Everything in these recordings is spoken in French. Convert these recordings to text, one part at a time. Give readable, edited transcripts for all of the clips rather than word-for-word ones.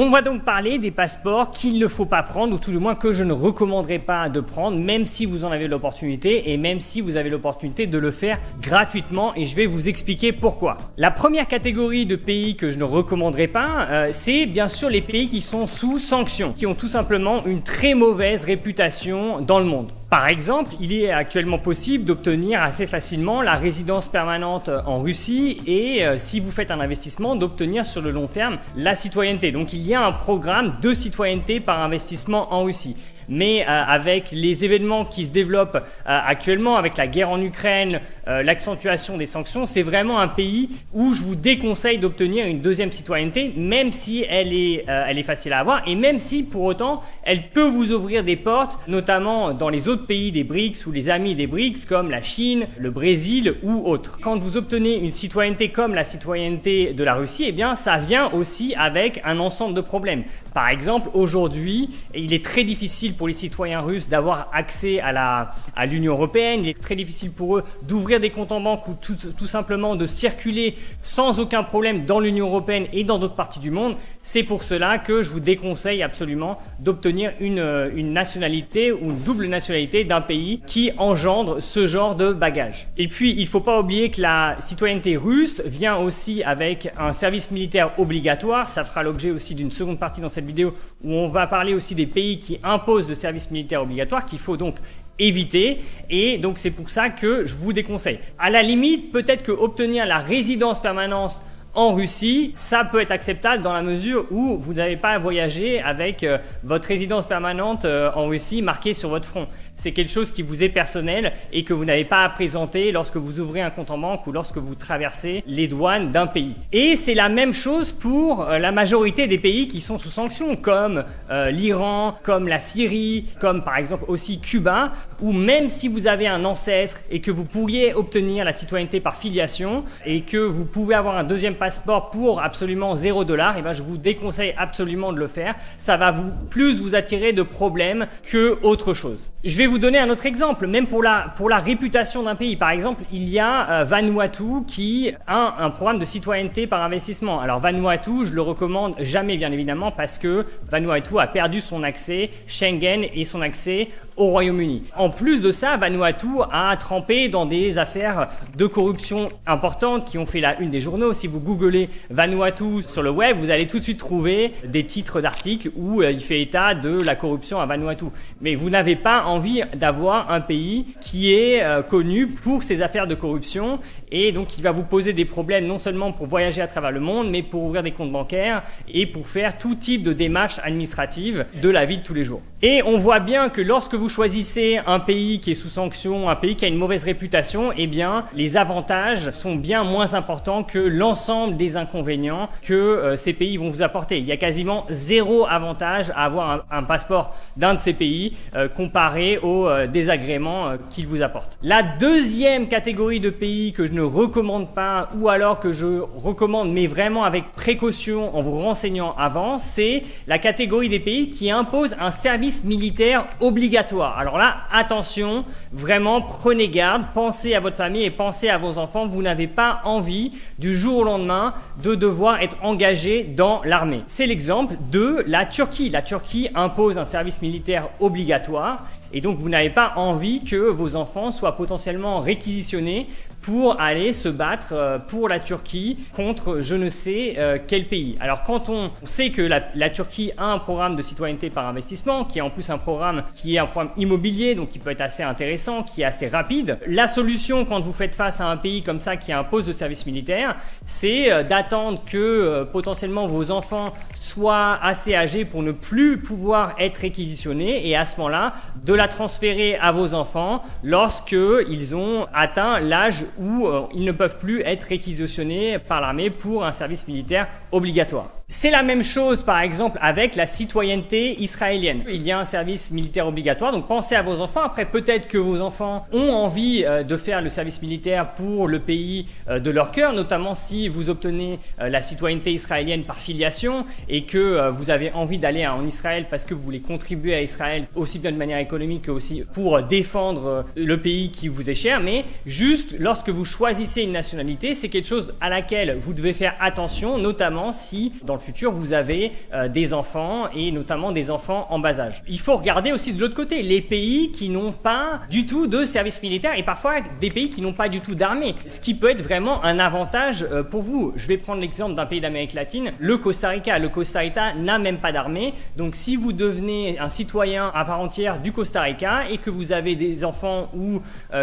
On va donc parler des passeports qu'il ne faut pas prendre, ou tout du moins que je ne recommanderais pas de prendre, même si vous en avez l'opportunité et même si vous avez l'opportunité de le faire gratuitement, et je vais vous expliquer pourquoi. La première catégorie de pays que je ne recommanderais pas, c'est bien sûr les pays qui sont sous sanctions, qui ont tout simplement une très mauvaise réputation dans le monde. Par exemple, il est actuellement possible d'obtenir assez facilement la résidence permanente en Russie et si vous faites un investissement, d'obtenir sur le long terme la citoyenneté. Donc il y a un programme de citoyenneté par investissement en Russie. Mais avec les événements qui se développent actuellement, avec la guerre en Ukraine, l'accentuation des sanctions, c'est vraiment un pays où je vous déconseille d'obtenir une deuxième citoyenneté, même si elle est facile à avoir et même si pour autant elle peut vous ouvrir des portes, notamment dans les autres pays des BRICS ou les amis des BRICS comme la Chine, le Brésil ou autres. Quand vous obtenez une citoyenneté comme la citoyenneté de la Russie, eh bien ça vient aussi avec un ensemble de problèmes. Par exemple, aujourd'hui, il est très difficile pour les citoyens russes d'avoir accès à l'Union européenne. Il est très difficile pour eux d'ouvrir des comptes en banque ou tout simplement de circuler sans aucun problème dans l'Union européenne et dans d'autres parties du monde. C'est pour cela que je vous déconseille absolument d'obtenir une nationalité ou une double nationalité d'un pays qui engendre ce genre de bagages. Et puis, il ne faut pas oublier que la citoyenneté russe vient aussi avec un service militaire obligatoire. Ça fera l'objet aussi d'une seconde partie dans cette vidéo où on va parler aussi des pays qui imposent le service militaire obligatoire qu'il faut donc éviter, et donc c'est pour ça que je vous déconseille. À la limite, peut-être que obtenir la résidence permanente en Russie, ça peut être acceptable dans la mesure où vous n'avez pas à voyager avec votre résidence permanente en Russie marquée sur votre front. C'est quelque chose qui vous est personnel et que vous n'avez pas à présenter lorsque vous ouvrez un compte en banque ou lorsque vous traversez les douanes d'un pays. Et c'est la même chose pour la majorité des pays qui sont sous sanctions, comme l'Iran, comme la Syrie, comme par exemple aussi Cuba, où même si vous avez un ancêtre et que vous pourriez obtenir la citoyenneté par filiation et que vous pouvez avoir un deuxième passeport pour absolument $0, et ben je vous déconseille absolument de le faire. Ça va plus vous attirer de problèmes que autre chose. Je vais vous donner un autre exemple, même pour la réputation d'un pays. Par exemple, il y a Vanuatu qui a un programme de citoyenneté par investissement. Alors Vanuatu, je le recommande jamais bien évidemment parce que Vanuatu a perdu son accès Schengen et son accès au Royaume-Uni. En plus de ça, Vanuatu a trempé dans des affaires de corruption importantes qui ont fait la une des journaux. Si vous googlez Vanuatu sur le web, vous allez tout de suite trouver des titres d'articles où il fait état de la corruption à Vanuatu. Mais vous n'avez pas envie d'avoir un pays qui est connu pour ses affaires de corruption et donc qui va vous poser des problèmes non seulement pour voyager à travers le monde, mais pour ouvrir des comptes bancaires et pour faire tout type de démarches administratives de la vie de tous les jours. Et on voit bien que lorsque vous choisissez un pays qui est sous sanction, un pays qui a une mauvaise réputation, eh bien, les avantages sont bien moins importants que l'ensemble des inconvénients que ces pays vont vous apporter. Il y a quasiment zéro avantage à avoir un passeport d'un de ces pays comparé aux désagréments qu'ils vous apportent. La deuxième catégorie de pays que je ne recommande pas ou alors que je recommande mais vraiment avec précaution en vous renseignant avant, c'est la catégorie des pays qui imposent un service militaire obligatoire. Alors là, attention, vraiment prenez garde, pensez à votre famille et pensez à vos enfants. Vous n'avez pas envie du jour au lendemain de devoir être engagé dans l'armée. C'est l'exemple de la Turquie. La Turquie impose un service militaire obligatoire et donc vous n'avez pas envie que vos enfants soient potentiellement réquisitionnés pour aller se battre pour la Turquie contre je ne sais quel pays. Alors quand on sait que la Turquie a un programme de citoyenneté par investissement, qui est en plus un programme qui est un programme immobilier, donc qui peut être assez intéressant, qui est assez rapide, la solution quand vous faites face à un pays comme ça qui impose le service militaire, c'est d'attendre que potentiellement vos enfants soient assez âgés pour ne plus pouvoir être réquisitionnés et à ce moment-là, de la transférer à vos enfants lorsqu'ils ont atteint l'âge où ils ne peuvent plus être réquisitionnés par l'armée pour un service militaire obligatoire. C'est la même chose par exemple avec la citoyenneté israélienne. Il y a un service militaire obligatoire, donc pensez à vos enfants. Après peut-être que vos enfants ont envie de faire le service militaire pour le pays de leur cœur, notamment si vous obtenez la citoyenneté israélienne par filiation et que vous avez envie d'aller en Israël parce que vous voulez contribuer à Israël aussi bien de manière économique que aussi pour défendre le pays qui vous est cher. Mais juste lorsque vous choisissez une nationalité, c'est quelque chose à laquelle vous devez faire attention, notamment si dans le futur, vous avez des enfants et notamment des enfants en bas âge. Il faut regarder aussi de l'autre côté, les pays qui n'ont pas du tout de service militaire et parfois des pays qui n'ont pas du tout d'armée, ce qui peut être vraiment un avantage pour vous. Je vais prendre l'exemple d'un pays d'Amérique latine, le Costa Rica. Le Costa Rica n'a même pas d'armée, donc si vous devenez un citoyen à part entière du Costa Rica et que vous avez des enfants ou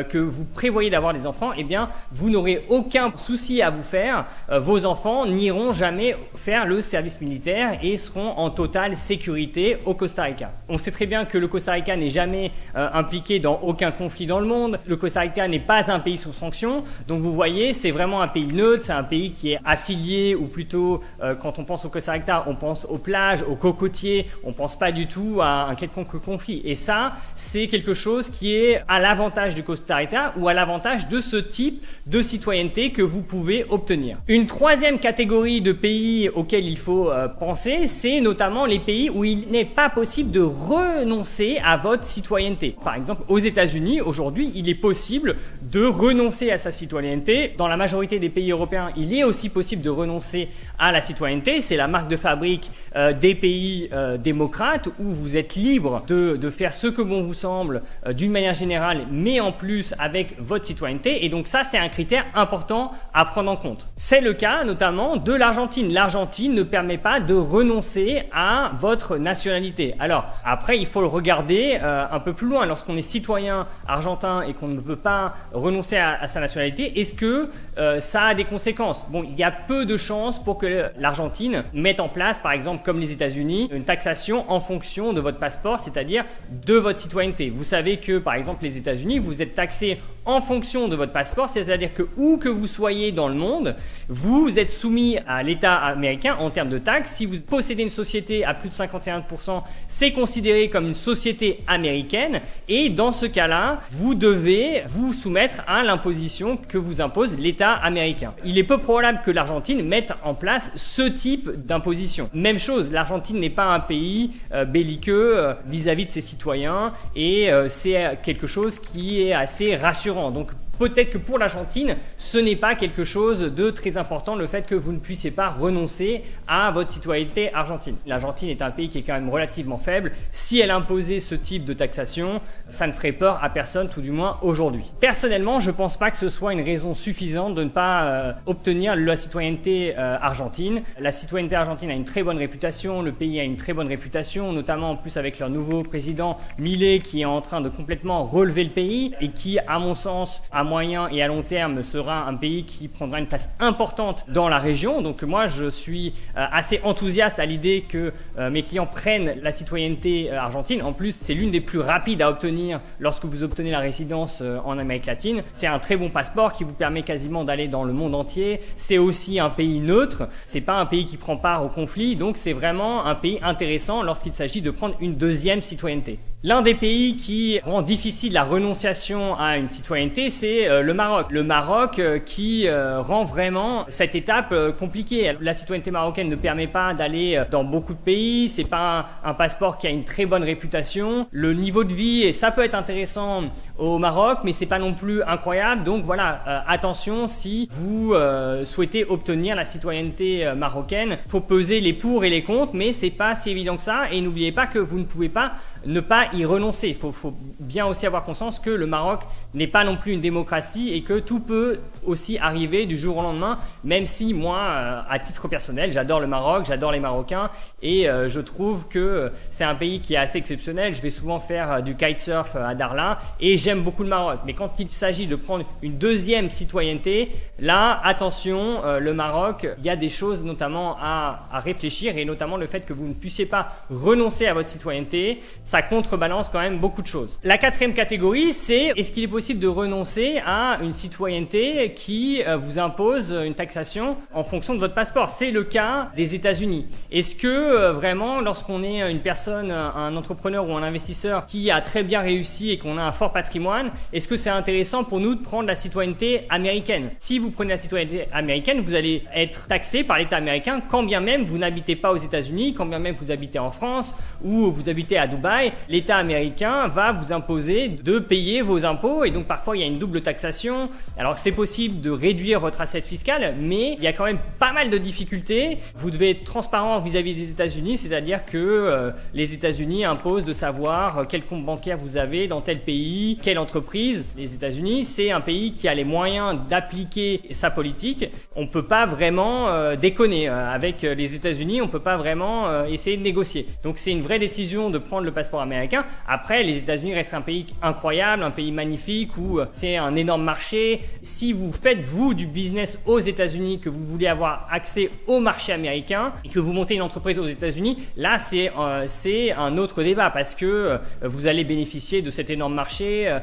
que vous prévoyez d'avoir des enfants, eh bien vous n'aurez aucun souci à vous faire. Vos enfants n'iront jamais faire le service militaire et seront en totale sécurité au Costa Rica. On sait très bien que le Costa Rica n'est jamais impliqué dans aucun conflit dans le monde. Le Costa Rica n'est pas un pays sous sanction. Donc vous voyez, c'est vraiment un pays neutre, c'est un pays qui est affilié, ou plutôt quand on pense au Costa Rica, on pense aux plages, aux cocotiers, on pense pas du tout à un quelconque conflit. Et ça, c'est quelque chose qui est à l'avantage du Costa Rica ou à l'avantage de ce type de citoyenneté que vous pouvez obtenir. Une troisième catégorie de pays auxquels il faut penser, c'est notamment les pays où il n'est pas possible de renoncer à votre citoyenneté. Par exemple, aux États-Unis, aujourd'hui, il est possible de renoncer à sa citoyenneté. Dans la majorité des pays européens, il est aussi possible de renoncer à la citoyenneté. C'est la marque de fabrique des pays démocrates où vous êtes libre de faire ce que bon vous semble d'une manière générale, mais en plus avec votre citoyenneté. Et donc ça, c'est un critère important à prendre en compte. C'est le cas notamment de l'Argentine. L'Argentine ne permet pas de renoncer à votre nationalité. Alors après, il faut le regarder un peu plus loin. Lorsqu'on est citoyen argentin et qu'on ne peut pas renoncer à sa nationalité, est-ce que ça a des conséquences? Bon, il y a peu de chances pour que l'Argentine mette en place, par exemple comme les États-Unis, une taxation en fonction de votre passeport, c'est-à-dire de votre citoyenneté. Vous savez que, par exemple, les États-Unis, vous êtes taxé en fonction de votre passeport, c'est-à-dire que où que vous soyez dans le monde, vous êtes soumis à l'État américain en termes de taxes. Si vous possédez une société à plus de 51%, c'est considéré comme une société américaine et dans ce cas-là, vous devez vous soumettre à l'imposition que vous impose l'État américain. Il est peu probable que l'Argentine mette en place ce type d'imposition. Même chose, l'Argentine n'est pas un pays belliqueux vis-à-vis de ses citoyens et c'est quelque chose qui est assez rassurant. Donc peut-être que pour l'Argentine, ce n'est pas quelque chose de très important, le fait que vous ne puissiez pas renoncer à votre citoyenneté argentine. L'Argentine est un pays qui est quand même relativement faible. Si elle imposait ce type de taxation, ça ne ferait peur à personne, tout du moins aujourd'hui. Personnellement, je ne pense pas que ce soit une raison suffisante de ne pas obtenir la citoyenneté argentine. La citoyenneté argentine a une très bonne réputation, le pays a une très bonne réputation, notamment en plus avec leur nouveau président Milei qui est en train de complètement relever le pays et qui, à mon sens, à moyen et à long terme, sera un pays qui prendra une place importante dans la région. Donc moi, je suis assez enthousiaste à l'idée que mes clients prennent la citoyenneté argentine. En plus, c'est l'une des plus rapides à obtenir lorsque vous obtenez la résidence en Amérique latine. C'est un très bon passeport qui vous permet quasiment d'aller dans le monde entier. C'est aussi un pays neutre. C'est pas un pays qui prend part au conflit. Donc c'est vraiment un pays intéressant lorsqu'il s'agit de prendre une deuxième citoyenneté. L'un des pays qui rend difficile la renonciation à une citoyenneté, c'est le Maroc. Le Maroc qui rend vraiment cette étape compliquée. La citoyenneté marocaine ne permet pas d'aller dans beaucoup de pays. C'est pas un passeport qui a une très bonne réputation. Le niveau de vie, et ça peut être intéressant au Maroc, mais c'est pas non plus incroyable. Donc voilà, attention si vous souhaitez obtenir la citoyenneté marocaine. Faut peser les pour et les contre, mais c'est pas si évident que ça. Et n'oubliez pas que vous ne pouvez pas ne pas y renoncer. Il faut bien aussi avoir conscience que le Maroc n'est pas non plus une démocratie et que tout peut aussi arriver du jour au lendemain, même si moi, à titre personnel, j'adore le Maroc, j'adore les Marocains et je trouve que c'est un pays qui est assez exceptionnel. Je vais souvent faire du kitesurf à Darla et j'aime beaucoup le Maroc. Mais quand il s'agit de prendre une deuxième citoyenneté, là, attention, le Maroc, il y a des choses notamment à réfléchir et notamment le fait que vous ne puissiez pas renoncer à votre citoyenneté, ça contrebalance quand même beaucoup de choses. La quatrième catégorie, c'est est-ce qu'il est possible de renoncer à une citoyenneté qui vous impose une taxation en fonction de votre passeport? C'est le cas des États-Unis. Est-ce que vraiment, lorsqu'on est une personne, un entrepreneur ou un investisseur qui a très bien réussi et qu'on a un fort patrimoine, est-ce que c'est intéressant pour nous de prendre la citoyenneté américaine? Si vous prenez la citoyenneté américaine, vous allez être taxé par l'État américain quand bien même vous n'habitez pas aux États-Unis, quand bien même vous habitez en France ou vous habitez à Dubaï. L'État l'État américain va vous imposer de payer vos impôts et donc parfois il y a une double taxation. Alors c'est possible de réduire votre assiette fiscale, mais il y a quand même pas mal de difficultés. Vous devez être transparent vis-à-vis des États-Unis, c'est-à-dire que les États-Unis imposent de savoir quel compte bancaire vous avez dans tel pays, quelle entreprise. Les États-Unis, c'est un pays qui a les moyens d'appliquer sa politique. On ne peut pas vraiment déconner avec les États-Unis, on ne peut pas vraiment essayer de négocier. Donc c'est une vraie décision de prendre le passeport américain. Après, les États-Unis restent un pays incroyable, un pays magnifique où c'est un énorme marché. Si vous faites vous du business aux États-Unis, que vous voulez avoir accès au marché américain et que vous montez une entreprise aux États-Unis, là c'est un autre débat parce que vous allez bénéficier de cet énorme marché,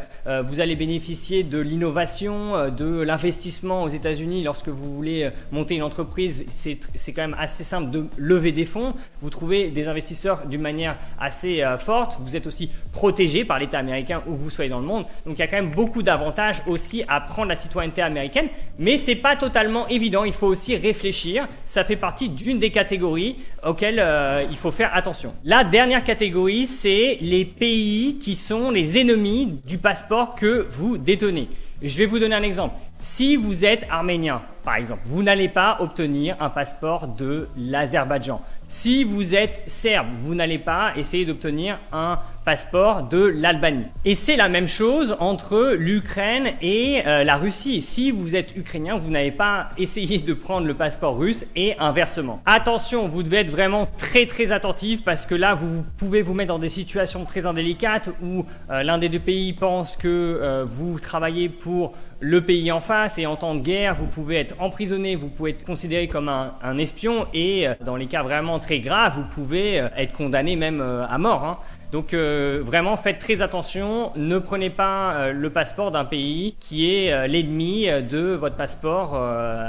vous allez bénéficier de l'innovation, de l'investissement aux États-Unis lorsque vous voulez monter une entreprise. C'est quand même assez simple de lever des fonds. Vous trouvez des investisseurs d'une manière assez forte. Vous êtes aussi protégé par l'État américain où que vous soyez dans le monde. Donc il y a quand même beaucoup d'avantages aussi à prendre la citoyenneté américaine, mais c'est pas totalement évident. Il faut aussi réfléchir. Ça fait partie d'une des catégories auxquelles il faut faire attention. La dernière catégorie, c'est les pays qui sont les ennemis du passeport que vous détenez. Je vais vous donner un exemple. Si vous êtes arménien, par exemple, vous n'allez pas obtenir un passeport de l'Azerbaïdjan. Si vous êtes serbe, vous n'allez pas essayer d'obtenir un passeport de l'Albanie. Et c'est la même chose entre l'Ukraine et la Russie. Si vous êtes ukrainien, vous n'avez pas essayé de prendre le passeport russe et inversement. Attention, vous devez être vraiment très attentif parce que là, vous pouvez vous mettre dans des situations très indélicates où l'un des deux pays pense que vous travaillez pour le pays en face et en temps de guerre, vous pouvez être emprisonné, vous pouvez être considéré comme un espion et dans les cas vraiment très graves, vous pouvez être condamné même à mort, hein. Donc vraiment faites très attention, ne prenez pas le passeport d'un pays qui est l'ennemi de votre passeport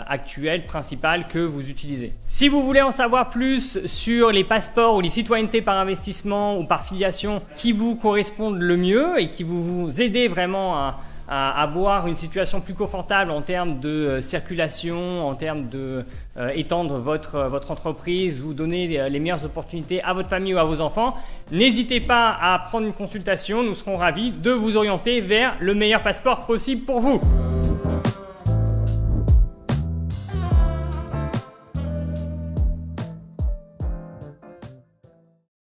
actuel, principal que vous utilisez. Si vous voulez en savoir plus sur les passeports ou les citoyennetés par investissement ou par filiation qui vous correspondent le mieux et qui vous aident vraiment à avoir une situation plus confortable en termes de circulation, en termes de étendre votre entreprise ou donner les meilleures opportunités à votre famille ou à vos enfants, n'hésitez pas à prendre une consultation, nous serons ravis de vous orienter vers le meilleur passeport possible pour vous.